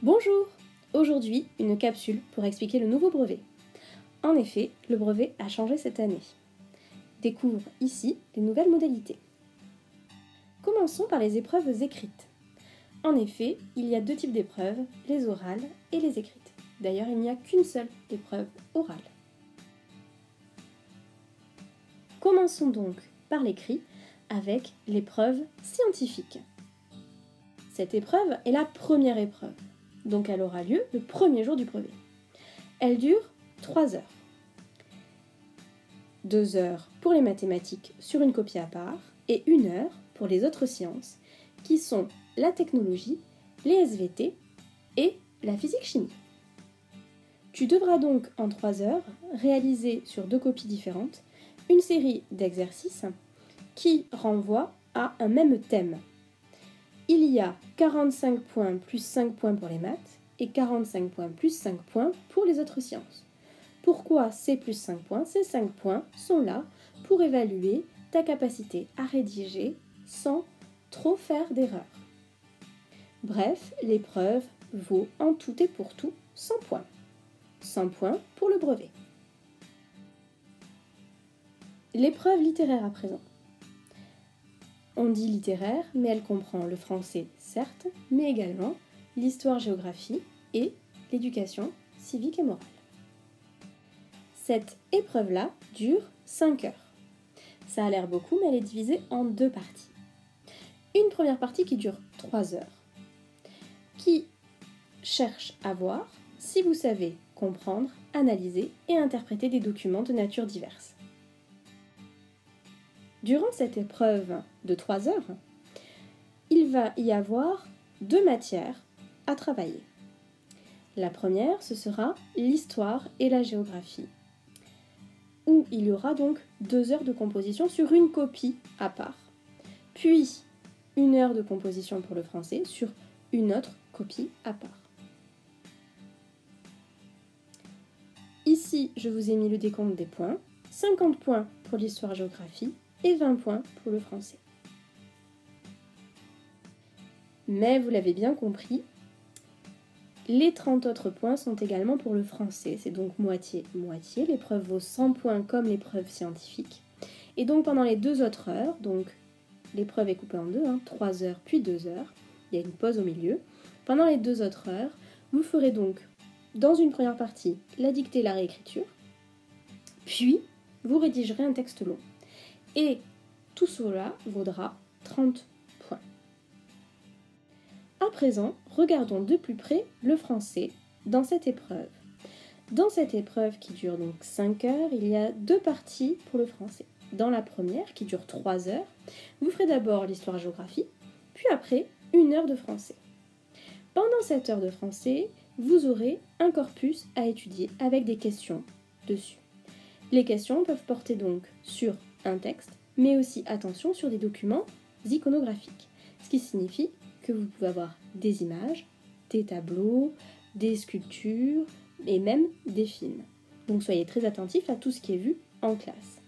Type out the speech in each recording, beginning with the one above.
Bonjour! Aujourd'hui, une capsule pour expliquer le nouveau brevet. En effet, le brevet a changé cette année. Découvre ici les nouvelles modalités. Commençons par les épreuves écrites. En effet, il y a deux types d'épreuves, les orales et les écrites. D'ailleurs, il n'y a qu'une seule épreuve orale. Commençons donc par l'écrit avec l'épreuve scientifique. Cette épreuve est la première épreuve, donc elle aura lieu le premier jour du brevet. Elle dure 3 heures. 2 heures pour les mathématiques sur une copie à part et 1 heure pour les autres sciences qui sont la technologie, les SVT et la physique-chimie. Tu devras donc en 3 heures réaliser sur 2 copies différentes une série d'exercices qui renvoient à un même thème. Il y a 45 points plus 5 points pour les maths et 45 points plus 5 points pour les autres sciences. Pourquoi ces plus 5 points? Ces 5 points sont là pour évaluer ta capacité à rédiger sans trop faire d'erreurs. Bref, l'épreuve vaut en tout et pour tout 100 points. 100 points pour le brevet. L'épreuve littéraire à présent. On dit littéraire, mais elle comprend le français, certes, mais également l'histoire-géographie et l'éducation civique et morale. Cette épreuve-là dure 5 heures. Ça a l'air beaucoup, mais elle est divisée en 2 parties. Une première partie qui dure 3 heures, qui cherche à voir si vous savez comprendre, analyser et interpréter des documents de nature diverse. Durant cette épreuve de 3 heures, il va y avoir 2 matières à travailler. La première, ce sera l'histoire et la géographie, où il y aura donc 2 heures de composition sur une copie à part, puis 1 heure de composition pour le français sur une autre copie à part. Ici, je vous ai mis le décompte des points, 50 points pour l'histoire-géographie et 20 points pour le français. Mais vous l'avez bien compris, les 30 autres points sont également pour le français, c'est donc moitié-moitié, l'épreuve vaut 100 points comme l'épreuve scientifique. Et donc pendant les 2 autres heures, donc l'épreuve est coupée en 2, 3 heures puis 2 heures, il y a une pause au milieu. Pendant les 2 autres heures, vous ferez donc dans une première partie la dictée et la réécriture, puis vous rédigerez un texte long. Et tout cela vaudra 30 points. À présent, regardons de plus près le français dans cette épreuve. Dans cette épreuve qui dure donc 5 heures, il y a 2 parties pour le français. Dans la première, qui dure 3 heures, vous ferez d'abord l'histoire-géographie, puis après 1 heure de français. Pendant cette heure de français, vous aurez un corpus à étudier avec des questions dessus. Les questions peuvent porter donc sur un texte, mais aussi, attention, sur des documents iconographiques. Ce qui signifie que vous pouvez avoir des images, des tableaux, des sculptures et même des films. Donc soyez très attentifs à tout ce qui est vu en classe.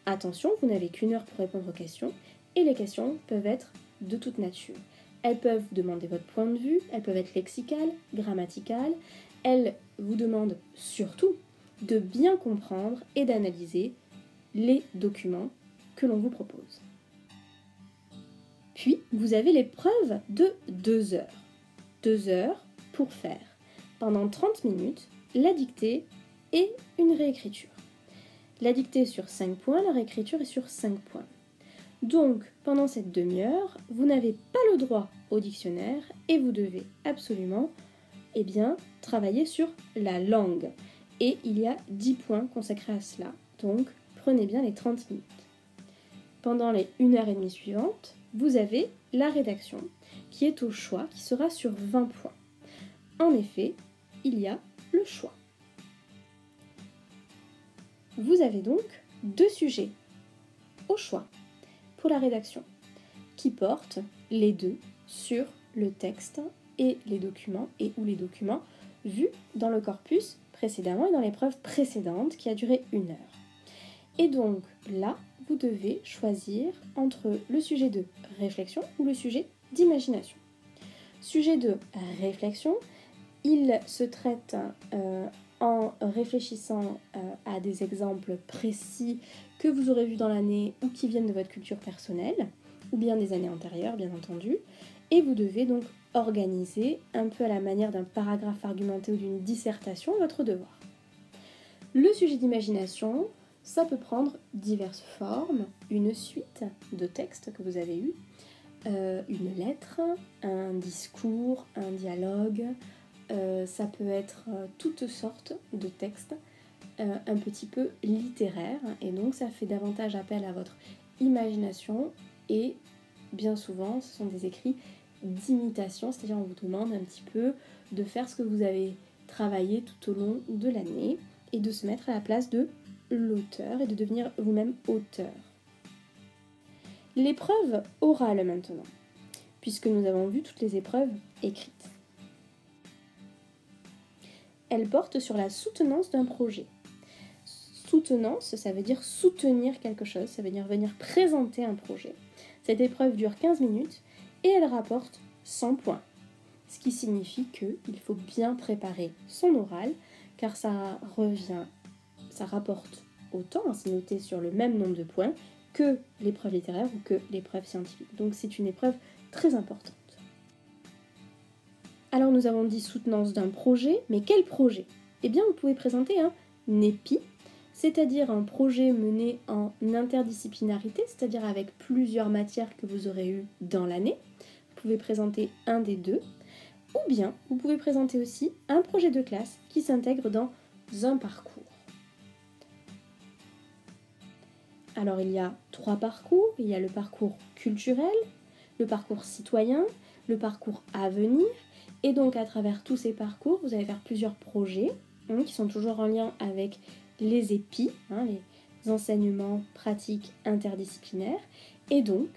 Attention, vous n'avez qu'1 heure pour répondre aux questions et les questions peuvent être de toute nature. Elles peuvent demander votre point de vue, elles peuvent être lexicales, grammaticales, elles vous demandent surtout de bien comprendre et d'analyser les documents que l'on vous propose. Puis, vous avez l'épreuve de 2 heures. 2 heures pour faire, pendant 30 minutes, la dictée et une réécriture. La dictée est sur 5 points, la réécriture est sur 5 points. Donc, pendant cette demi-heure, vous n'avez pas le droit au dictionnaire et vous devez absolument travailler sur la langue. Et il y a 10 points consacrés à cela, donc prenez bien les 30 minutes. Pendant les 1h30 suivantes, vous avez la rédaction qui est au choix, qui sera sur 20 points. En effet, il y a le choix. Vous avez donc 2 sujets au choix pour la rédaction, qui portent les 2 sur le texte et les documents, ou les documents vus dans le corpus précédemment et dans l'épreuve précédente qui a duré 1 heure. Et donc là, vous devez choisir entre le sujet de réflexion ou le sujet d'imagination. Sujet de réflexion, Il se traite en réfléchissant à des exemples précis que vous aurez vus dans l'année ou qui viennent de votre culture personnelle, ou bien des années antérieures, bien entendu. Et vous devez donc organiser, un peu à la manière d'un paragraphe argumenté ou d'une dissertation, votre devoir. Le sujet d'imagination, ça peut prendre diverses formes, une suite de textes que vous avez eus, une lettre, un discours, un dialogue, ça peut être toutes sortes de textes, un petit peu littéraires, et donc ça fait davantage appel à votre imagination, et bien souvent ce sont des écrits d'imitation, c'est-à-dire on vous demande un petit peu de faire ce que vous avez travaillé tout au long de l'année, et de se mettre à la place de l'auteur, et de devenir vous-même auteur. L'épreuve orale maintenant, puisque nous avons vu toutes les épreuves écrites. Elle porte sur la soutenance d'un projet. Soutenance, ça veut dire soutenir quelque chose, ça veut dire venir présenter un projet. Cette épreuve dure 15 minutes et elle rapporte 100 points. Ce qui signifie qu'il faut bien préparer son oral, car ça rapporte autant, c'est noté sur le même nombre de points, que l'épreuve littéraire ou que l'épreuve scientifique. Donc c'est une épreuve très importante. Alors nous avons dit soutenance d'un projet, mais quel projet? Eh bien vous pouvez présenter un EPI, c'est-à-dire un projet mené en interdisciplinarité, c'est-à-dire avec plusieurs matières que vous aurez eues dans l'année. Vous pouvez présenter un des deux, ou bien vous pouvez présenter aussi un projet de classe qui s'intègre dans un parcours. Alors il y a 3 parcours, il y a le parcours culturel, le parcours citoyen, le parcours à venir, et donc à travers tous ces parcours, vous allez faire plusieurs projets qui sont toujours en lien avec les EPI, les enseignements pratiques interdisciplinaires, et donc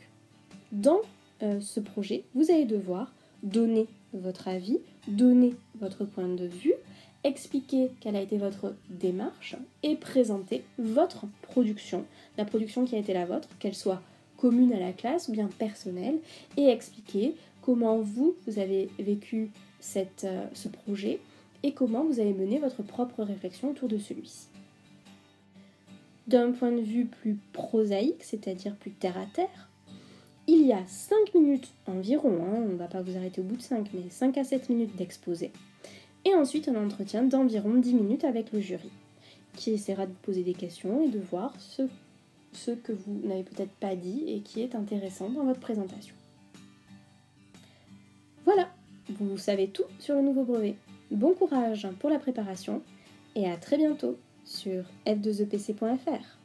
dans ce projet, vous allez devoir donner votre avis, donner votre point de vue, expliquer quelle a été votre démarche et présenter votre production, la production qui a été la vôtre, qu'elle soit commune à la classe ou bien personnelle, et expliquer comment vous avez vécu ce projet et comment vous avez mené votre propre réflexion autour de celui-ci. D'un point de vue plus prosaïque, c'est-à-dire plus terre à terre, il y a 5 minutes environ, on ne va pas vous arrêter au bout de 5, mais 5 à 7 minutes d'exposé. Et ensuite un entretien d'environ 10 minutes avec le jury, qui essaiera de vous poser des questions et de voir ce que vous n'avez peut-être pas dit et qui est intéressant dans votre présentation. Voilà, vous savez tout sur le nouveau brevet. Bon courage pour la préparation et à très bientôt sur f2epc.fr.